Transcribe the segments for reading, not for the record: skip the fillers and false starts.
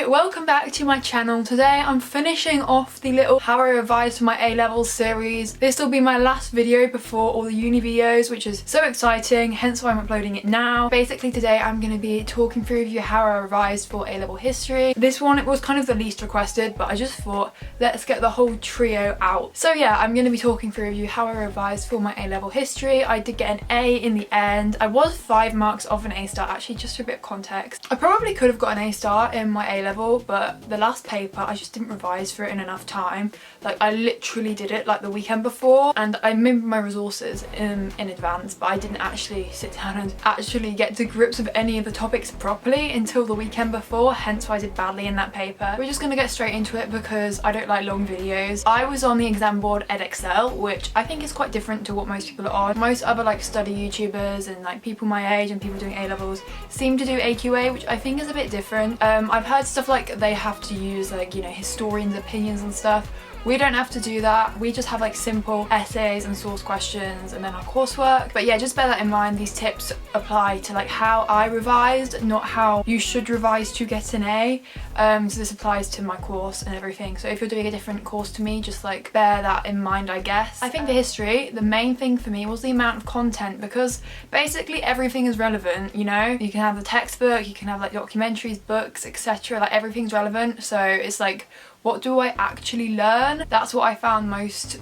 welcome back to my channel. Today I'm finishing off the little how I revised for my A-levels series. This will be my last video before all the uni videos, which is so exciting, hence why I'm uploading it now. Basically today I'm going to be talking through with you how I revised for A-level history. This one, it was kind of the least requested, but I just thought let's get the whole trio out. So yeah, I'm going to be talking through with you how I revised for my A-level history. I did get an A in the end. I was 5 marks off an A star, actually, just for a bit of context. I probably could have got an A star in my A-level, but the last paper I just didn't revise for it in enough time. Like, I literally did it like the weekend before, and I remember my resources in advance, but I didn't actually sit down and actually get to grips with any of the topics properly until the weekend before, hence why I did badly in that paper. We're just gonna get straight into it because I don't like long videos. I was on the exam board edXL, which I think is quite different to what most people are on. Most other like study YouTubers and like people my age and people doing A-levels seem to do AQA, which I think is a bit different. I've heard stuff like they have to use like, you know, historians' opinions and stuff. We don't have to do that. We just have like simple essays and source questions and then our coursework. But yeah, just bear that in mind. These tips apply to like how I revised, not how you should revise to get an A. So this applies to my course and everything. So if you're doing a different course to me, just like bear that in mind, I guess. I think for history, the main thing for me was the amount of content, because basically everything is relevant, you know? You can have the textbook, you can have like documentaries, books, etc. Like everything's relevant. So it's like, what do I actually learn? That's what I found most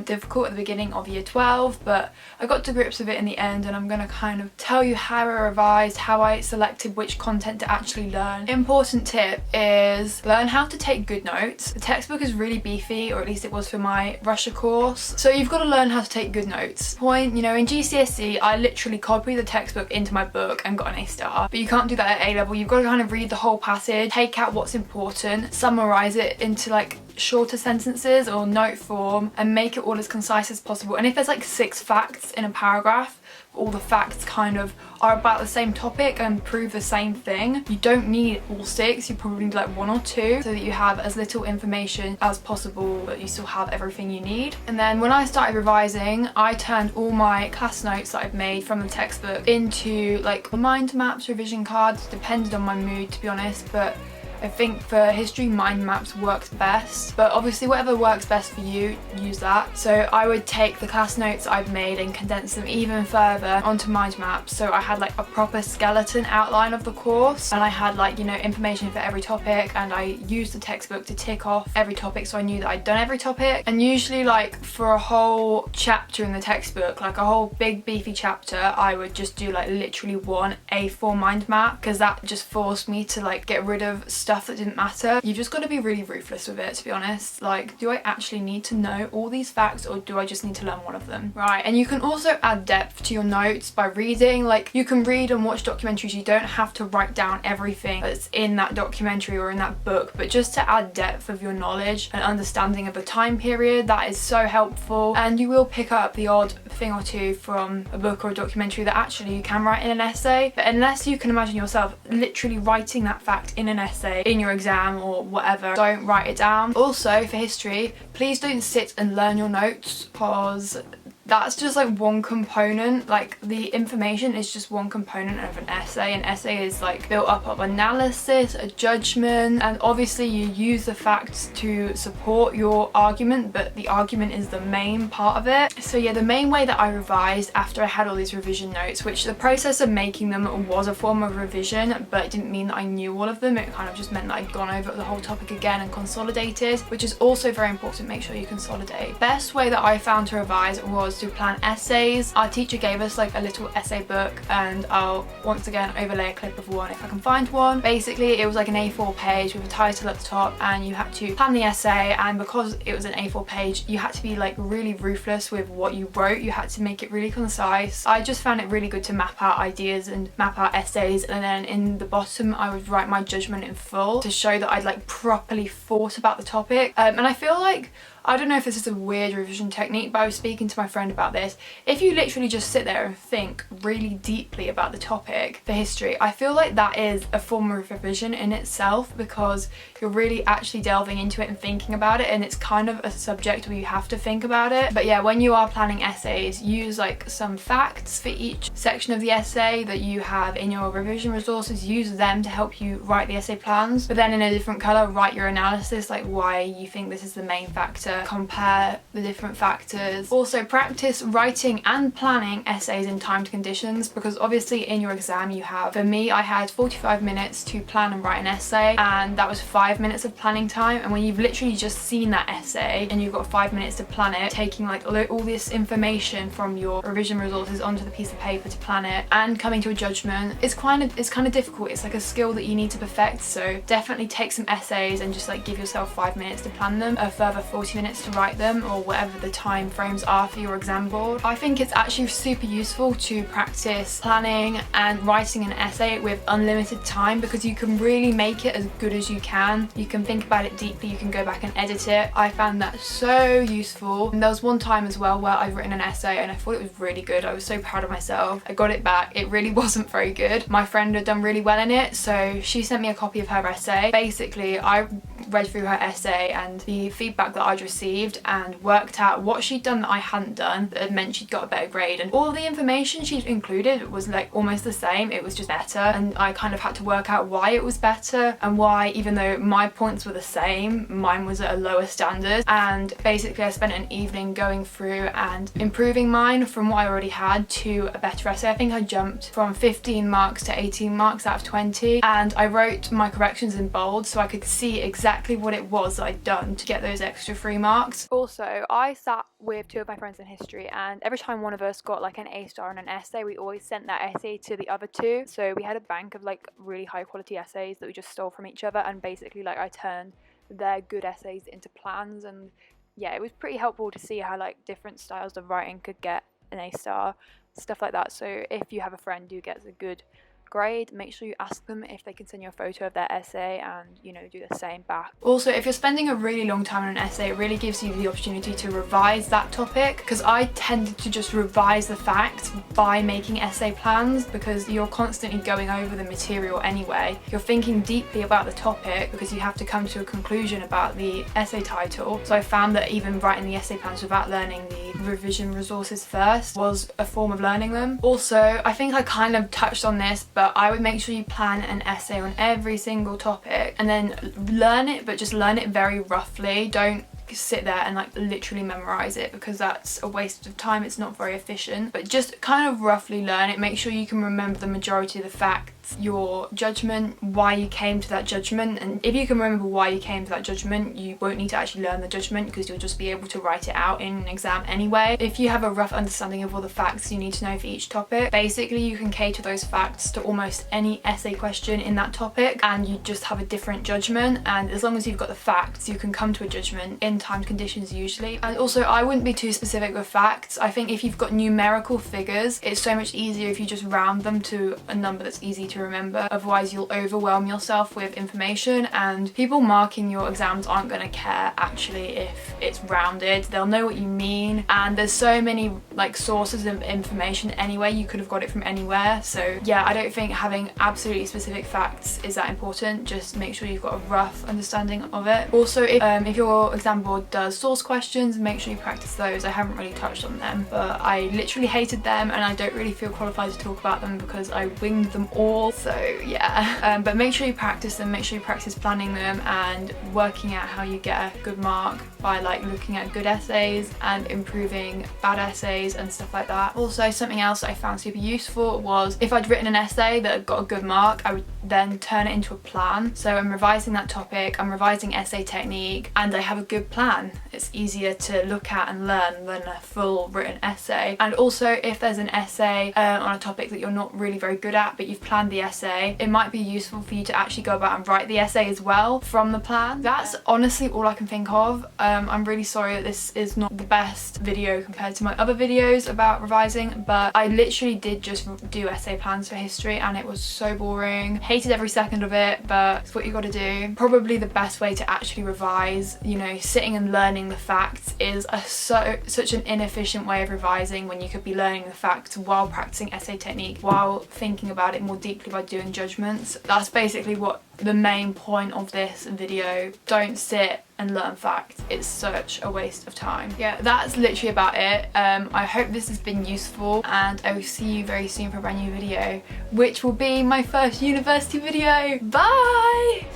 difficult at the beginning of year 12, but I got to grips with it in the end, and I'm gonna kind of tell you how I revised, how I selected which content to actually learn. Important tip is learn how to take good notes. The textbook is really beefy, or at least it was for my Russia course, so you've got to learn how to take good notes. You know, in GCSE I literally copied the textbook into my book and got an A star, but you can't do that at A-level. You've got to kind of read the whole passage, take out what's important, summarize it into like shorter sentences or note form, and make it all as concise as possible. And if there's like 6 facts in a paragraph, all the facts kind of are about the same topic and prove the same thing, you don't need all 6, you probably need like 1 or 2, so that you have as little information as possible but you still have everything you need. And then when I started revising, I turned all my class notes that I've made from the textbook into like mind maps, revision cards, depended on my mood to be honest, but I think for history, mind maps works best, but obviously whatever works best for you, use that. So I would take the class notes I've made and condense them even further onto mind maps. So I had like a proper skeleton outline of the course, and I had like, you know, information for every topic, and I used the textbook to tick off every topic so I knew that I'd done every topic. And usually like for a whole chapter in the textbook, like a whole big beefy chapter, I would just do like literally 1 A4 mind map, because that just forced me to like get rid of stuff that didn't matter. You've just got to be really ruthless with it, to be honest. Like, do I actually need to know all these facts, or do I just need to learn one of them? Right, and you can also add depth to your notes by reading. Like, you can read and watch documentaries. You don't have to write down everything that's in that documentary or in that book, but just to add depth of your knowledge and understanding of the time period, that is so helpful. And you will pick up the odd thing or two from a book or a documentary that actually you can write in an essay, but unless you can imagine yourself literally writing that fact in an essay in your exam or whatever, don't write it down. Also for history, please don't sit and learn your notes, because that's just like one component. Like, the information is just one component of an essay. An essay is like built up of analysis, a judgment, and obviously you use the facts to support your argument, but the argument is the main part of it. So yeah, the main way that I revised after I had all these revision notes, which the process of making them was a form of revision, but it didn't mean that I knew all of them. It kind of just meant that I'd gone over the whole topic again and consolidated, which is also very important. Make sure you consolidate. Best way that I found to revise was to plan essays. Our teacher gave us like a little essay book, and I'll once again overlay a clip of one if I can find one. Basically it was like an A4 page with a title at the top, and you had to plan the essay, and because it was an A4 page you had to be like really ruthless with what you wrote. You had to make it really concise. I just found it really good to map out ideas and map out essays, and then in the bottom I would write my judgment in full to show that I'd like properly thought about the topic. And I feel like I don't know if this is a weird revision technique, but I was speaking to my friend about this. If you literally just sit there and think really deeply about the topic for history, I feel like that is a form of revision in itself, because you're really actually delving into it and thinking about it, and it's kind of a subject where you have to think about it. But yeah, when you are planning essays, use like some facts for each section of the essay that you have in your revision resources. Use them to help you write the essay plans, but then in a different colour write your analysis, like why you think this is the main factor, compare the different factors. Also practice writing and planning essays in timed conditions, because obviously in your exam you have, for me I had 45 minutes to plan and write an essay, and that was 5 minutes of planning time. And when you've literally just seen that essay and you've got 5 minutes to plan it, taking like all this information from your revision resources onto the piece of paper to plan it and coming to a judgment, it's kind of difficult. It's like a skill that you need to perfect. So definitely take some essays and just like give yourself 5 minutes to plan them, a further 40 minutes to write them, or whatever the time frames are for your exam board. I think it's actually super useful to practice planning and writing an essay with unlimited time, because you can really make it as good as you can. You can think about it deeply, you can go back and edit it. I found that so useful. And there was one time as well where I've written an essay and I thought it was really good. I was so proud of myself. I got it back. It really wasn't very good. My friend had done really well in it, so she sent me a copy of her essay. Basically, I read through her essay and the feedback that I'd received and worked out what she'd done that I hadn't done that had meant she'd got a better grade, and all the information she'd included was like almost the same. It was just better, and I kind of had to work out why it was better and why, even though my points were the same, mine was at a lower standard. And basically I spent an evening going through and improving mine from what I already had to a better essay. I think I jumped from 15 marks to 18 marks out of 20, and I wrote my corrections in bold so I could see exactly what it was that I'd done to get those extra 3 marks. Also, I sat with 2 of my friends in history, and every time one of us got like an A star in an essay, we always sent that essay to the other 2. So we had a bank of like really high quality essays that we just stole from each other, and basically like I turned their good essays into plans. And yeah, it was pretty helpful to see how like different styles of writing could get an A star, stuff like that. So if you have a friend who gets a good grade, make sure you ask them if they can send you a photo of their essay and, you know, do the same back. Also, if you're spending a really long time on an essay, it really gives you the opportunity to revise that topic, because I tended to just revise the facts by making essay plans, because you're constantly going over the material anyway. You're thinking deeply about the topic because you have to come to a conclusion about the essay title. So I found that even writing the essay plans without learning the revision resources first was a form of learning them. Also, I think I kind of touched on this, but I would make sure you plan an essay on every single topic and then learn it, but just learn it very roughly. Don't sit there and like literally memorize it, because that's a waste of time. It's not very efficient, but just kind of roughly learn it. Make sure you can remember the majority of the facts, your judgment, why you came to that judgment. And if you can remember why you came to that judgment, you won't need to actually learn the judgment, because you'll just be able to write it out in an exam anyway. If you have a rough understanding of all the facts you need to know for each topic, basically you can cater those facts to almost any essay question in that topic, and you just have a different judgment. And as long as you've got the facts, you can come to a judgment in timed conditions usually. And also, I wouldn't be too specific with facts. I think if you've got numerical figures, it's so much easier if you just round them to a number that's easy to remember. Otherwise you'll overwhelm yourself with information, and people marking your exams aren't going to care actually if it's rounded. They'll know what you mean, and there's so many like sources of information anyway. You could have got it from anywhere. So yeah, I don't think having absolutely specific facts is that important. Just make sure you've got a rough understanding of it. Also, if your exam board does source questions, make sure you practice those. I haven't really touched on them, but I literally hated them, and I don't really feel qualified to talk about them because I winged them all. So yeah, but make sure you practice them. Make sure you practice planning them and working out how you get a good mark by like looking at good essays and improving bad essays and stuff like that. Also, something else I found super useful was if I'd written an essay that had got a good mark, I would then turn it into a plan. So I'm revising that topic, I'm revising essay technique, and I have a good plan. It's easier to look at and learn than a full written essay. And also, if there's an essay on a topic that you're not really very good at, but you've planned the essay, it might be useful for you to actually go about and write the essay as well from the plan. That's honestly all I can think of. I'm really sorry that this is not the best video compared to my other videos about revising, but I literally did just do essay plans for history and it was so boring. hated every second of it, but it's what you gotta do. Probably the best way to actually revise, you know, sitting and learning the facts is such an inefficient way of revising when you could be learning the facts while practicing essay technique, while thinking about it more deeply by doing judgments. That's basically what the main point of this video. Don't sit and learn facts. It's such a waste of time. Yeah, that's literally about it. I hope this has been useful, and I will see you very soon for a brand new video, which will be my first university video. Bye!